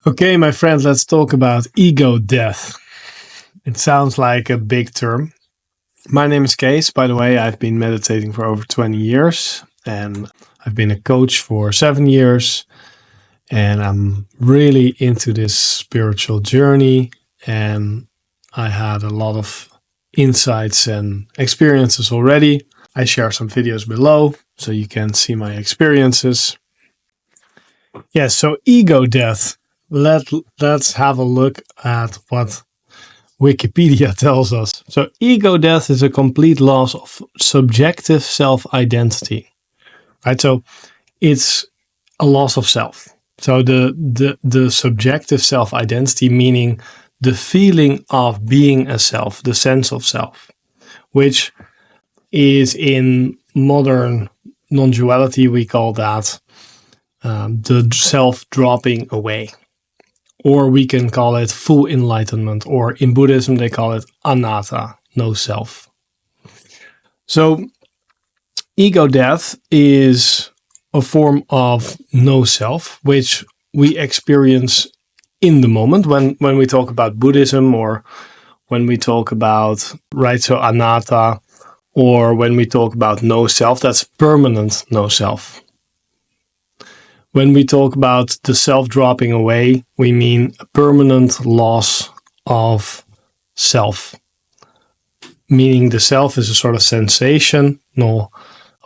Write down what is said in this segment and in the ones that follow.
Okay, my friends, let's talk about ego death. It sounds like a big term. My name is Kees. By the way, I've been meditating for over 20 years and I've been a coach for 7 years. And I'm really into this spiritual journey. And I had a lot of insights and experiences already. I share some videos below so you can see my experiences. Yes, so ego death. Let's have a look at what Wikipedia tells us. So ego death is a complete loss of subjective self-identity. Right? So it's a loss of self. So the subjective self-identity, meaning the feeling of being a self, the sense of self, which is in modern non-duality, we call that the self dropping away. Or we can call it full enlightenment, or in Buddhism they call it anatta, no self. So ego death is a form of no self, which we experience in the moment when we talk about Buddhism, or when we talk about, right, so anatta, or when we talk about no self, that's permanent no self. When we talk about the self dropping away, we mean a permanent loss of self. Meaning the self is a sort of sensational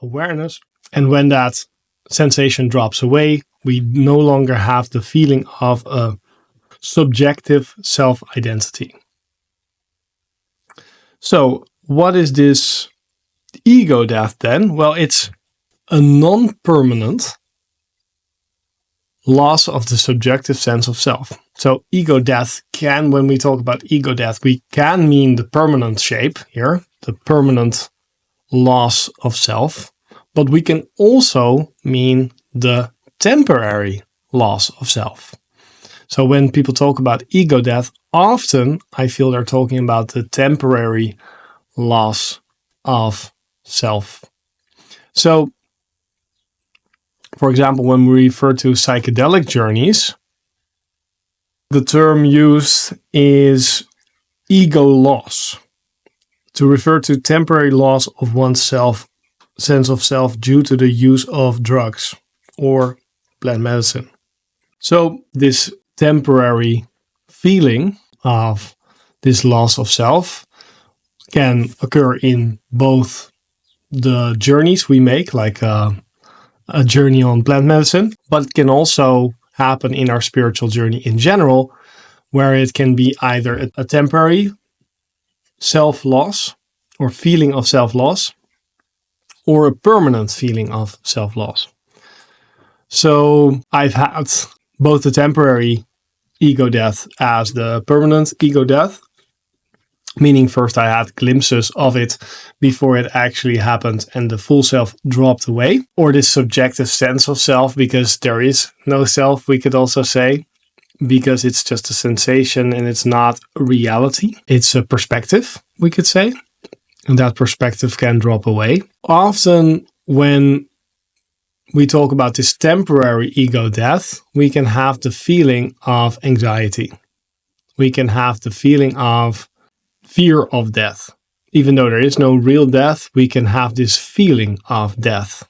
awareness. And when that sensation drops away, we no longer have the feeling of a subjective self-identity. So what is this ego death then? Well, it's a non-permanent loss of the subjective sense of self. So ego death can, when we talk about ego death, we can mean the permanent shape here, the permanent loss of self, but we can also mean the temporary loss of self. So when people talk about ego death, often I feel they're talking about the temporary loss of self. So for example, when we refer to psychedelic journeys, the term used is ego loss, to refer to temporary loss of one's sense of self due to the use of drugs or plant medicine. So this temporary feeling of this loss of self can occur in both the journeys we make, like a journey on plant medicine, but can also happen in our spiritual journey in general, where it can be either a temporary self-loss or feeling of self-loss, or a permanent feeling of self-loss. So I've had both the temporary ego death as the permanent ego death, meaning first I had glimpses of it before it actually happened and the full self dropped away, or this subjective sense of self, because there is no self, we could also say, because it's just a sensation and it's not a reality. It's a perspective, we could say, and that perspective can drop away. Often when we talk about this temporary ego death, we can have the feeling of anxiety. We can have the feeling of fear of death. Even though there is no real death, we can have this feeling of death.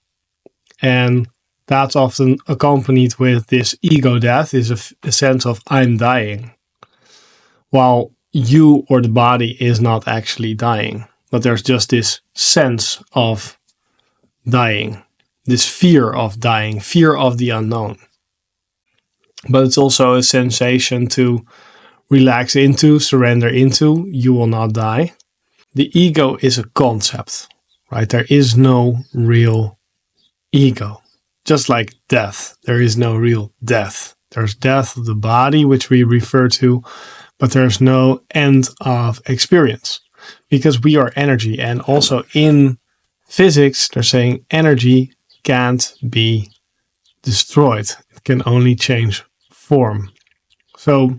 And that's often accompanied with this ego death, is a sense of I'm dying. While you or the body is not actually dying, but there's just this sense of dying, this fear of dying, fear of the unknown. But it's also a sensation to relax into, surrender into, you will not die. The ego is a concept, right? There is no real ego. Just like death, there is no real death. There's death of the body, which we refer to, but there's no end of experience, because we are energy. And also in physics, they're saying energy can't be destroyed. It can only change form. So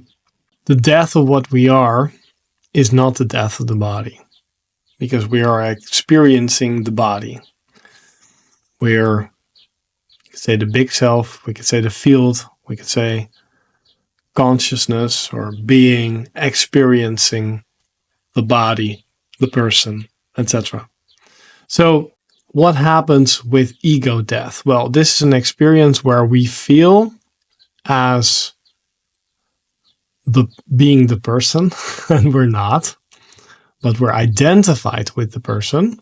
the death of what we are is not the death of the body, because we are experiencing the body. We're, you could say, the big self, we could say the field, we could say consciousness or being, experiencing the body, the person, etc. So what happens with ego death? Well, this is an experience where we feel as being the person, and we're not, but we're identified with the person.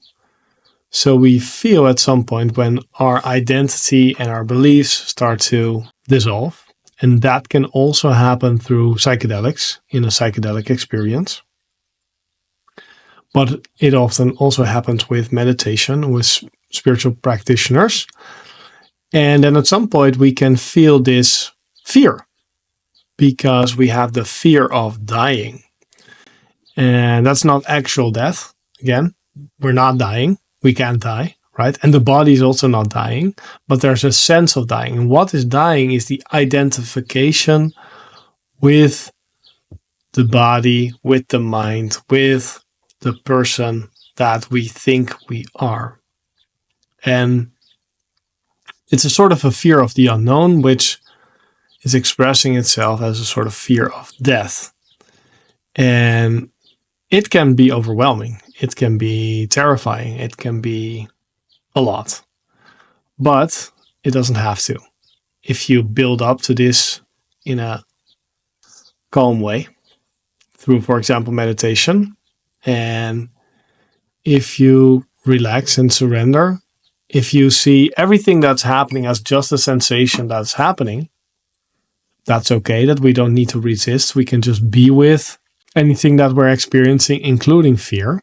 So we feel at some point when our identity and our beliefs start to dissolve. And that can also happen through psychedelics in a psychedelic experience. But it often also happens with meditation, with spiritual practitioners. And then at some point we can feel this fear because we have the fear of dying. And that's not actual death. Again, we're not dying. We can't die, right? And the body is also not dying, but there's a sense of dying. And what is dying is the identification with the body, with the mind, with the person that we think we are. And it's a sort of a fear of the unknown, which is expressing itself as a sort of fear of death. And it can be overwhelming. It can be terrifying. It can be a lot. But it doesn't have to. If you build up to this in a calm way, through, for example, meditation, and if you relax and surrender, if you see everything that's happening as just a sensation that's happening, that's okay, that we don't need to resist. We can just be with anything that we're experiencing, including fear.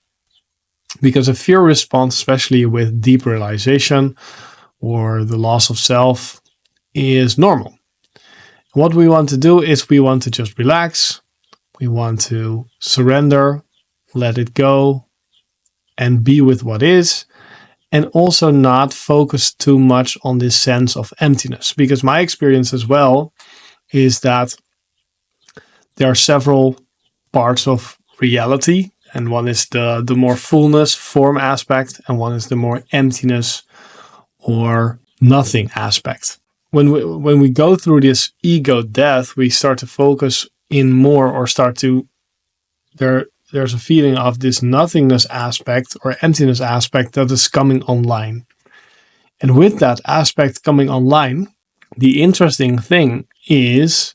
Because a fear response, especially with deep realization or the loss of self, is normal. What we want to do is we want to just relax. We want to surrender, let it go, and be with what is. And also not focus too much on this sense of emptiness. Because my experience as well is that there are several parts of reality. And one is the more fullness, form aspect, and one is the more emptiness or nothing aspect. When we go through this ego death, we start to focus in more, or there's a feeling of this nothingness aspect or emptiness aspect that is coming online. And with that aspect coming online, the interesting thing is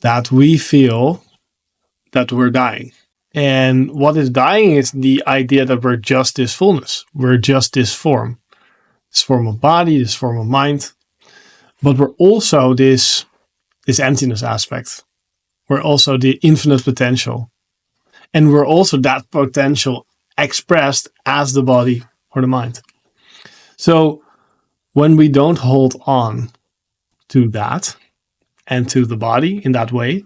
that we feel that we're dying. And what is dying is the idea that we're just this fullness. We're just this form of body, this form of mind. But we're also this emptiness aspect. We're also the infinite potential. And we're also that potential expressed as the body or the mind. So when we don't hold on to that and to the body in that way,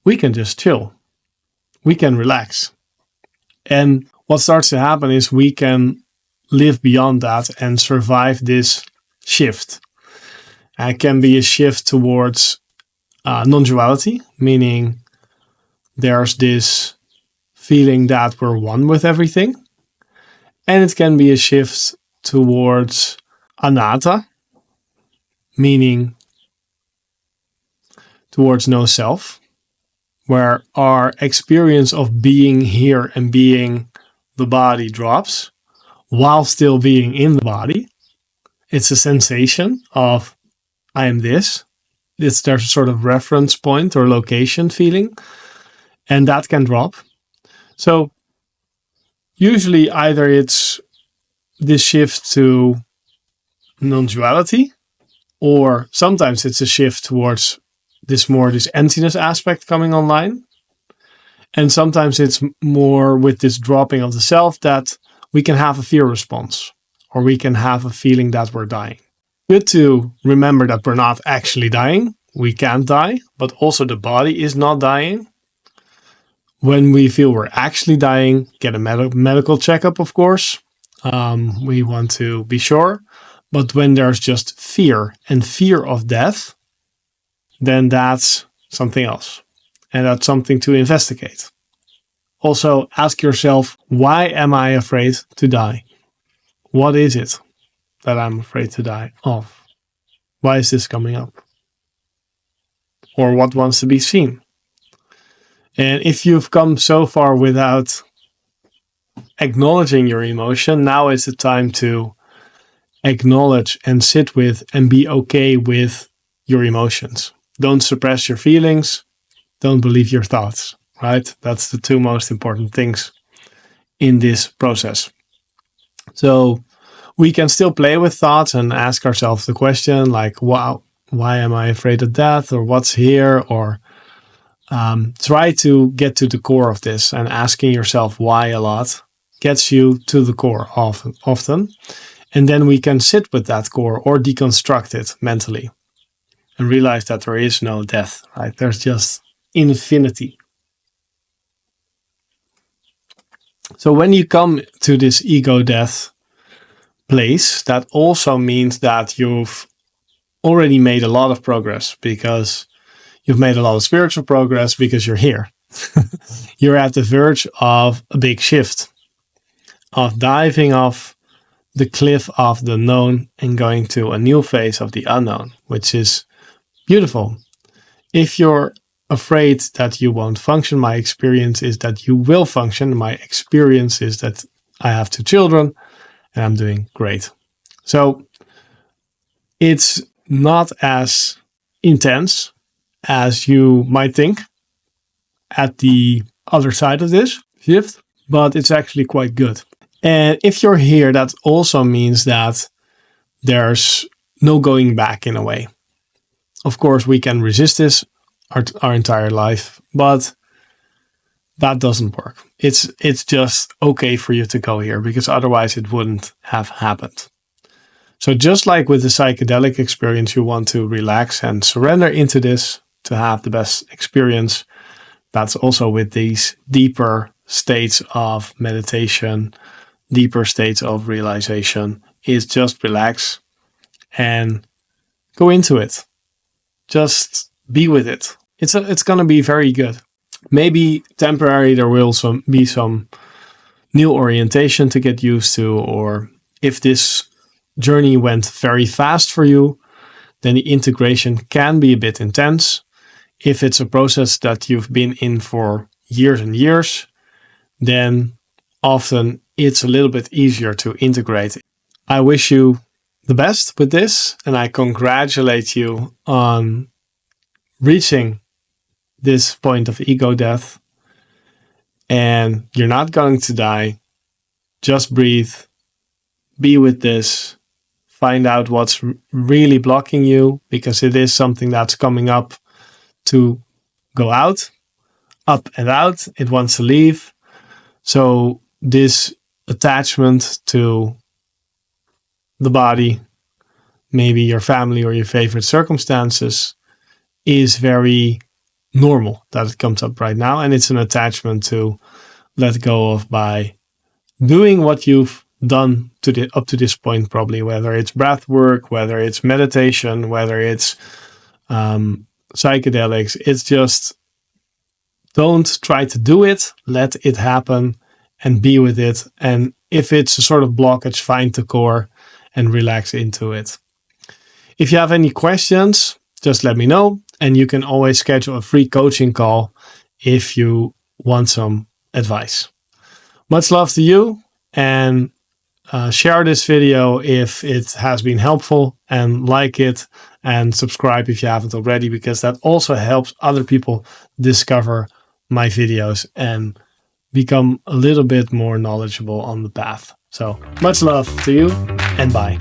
we can just chill. We can relax. And what starts to happen is we can live beyond that and survive this shift. It can be a shift towards non-duality, meaning there's this feeling that we're one with everything. And it can be a shift towards anatta, meaning towards no self, where our experience of being here and being the body drops while still being in the body. It's a sensation of I am this. There's a sort of reference point or location feeling, and that can drop. So usually either it's this shift to non-duality, or sometimes it's a shift towards this emptiness aspect coming online. And sometimes it's more with this dropping of the self that we can have a fear response, or we can have a feeling that we're dying. Good to remember that we're not actually dying. We can't die, but also the body is not dying. When we feel we're actually dying, get a medical checkup, of course. We want to be sure. But when there's just fear and fear of death, then that's something else. And that's something to investigate. Also, ask yourself, why am I afraid to die? What is it that I'm afraid to die of? Why is this coming up? or what wants to be seen. And if you've come so far without acknowledging your emotion, now is the time to acknowledge and sit with and be okay with your emotions. Don't suppress your feelings. Don't believe your thoughts, right? That's the two most important things in this process. So we can still play with thoughts and ask ourselves the question like, wow, why am I afraid of death? Or what's here? Or try to get to the core of this, and asking yourself why a lot gets you to the core often. And then we can sit with that core or deconstruct it mentally and realize that there is no death, right? There's just infinity. So when you come to this ego death place, that also means that you've already made a lot of progress, because you've made a lot of spiritual progress because you're here. You're at the verge of a big shift, of diving off the cliff of the known and going to a new phase of the unknown, which is beautiful. If you're afraid that you won't function, my experience is that you will function. My experience is that I have 2 children and I'm doing great. So it's not as intense as you might think at the other side of this shift, but it's actually quite good. And if you're here, that also means that there's no going back in a way. Of course, we can resist this our entire life, but that doesn't work. It's just okay for you to go here, because otherwise it wouldn't have happened. So just like with the psychedelic experience, you want to relax and surrender into this to have the best experience. That's also with these deeper states of meditation, deeper states of realization, is just relax and go into it. Just be with it. It's going to be very good. Maybe temporary, there will be some new orientation to get used to, or if this journey went very fast for you, then the integration can be a bit intense. If it's a process that you've been in for years and years, then often it's a little bit easier to integrate. I wish you the best with this, and I congratulate you on reaching this point of ego death. And you're not going to die. Just breathe. Be with this. Find out what's really blocking you, because it is something that's coming up to go out, up and out. It wants to leave. So this attachment to the body, maybe your family or your favorite circumstances, is very normal that it comes up right now. And it's an attachment to let go of by doing what you've done up to this point, probably, whether it's breath work, whether it's meditation, whether it's psychedelics. It's just, don't try to do it, let it happen and be with it. And if it's a sort of blockage, find the core and relax into it. If you have any questions, just let me know. And you can always schedule a free coaching call if you want some advice. Much love to you, and share this video if it has been helpful, and like it and subscribe if you haven't already, because that also helps other people discover my videos and become a little bit more knowledgeable on the path. So much love to you, and bye.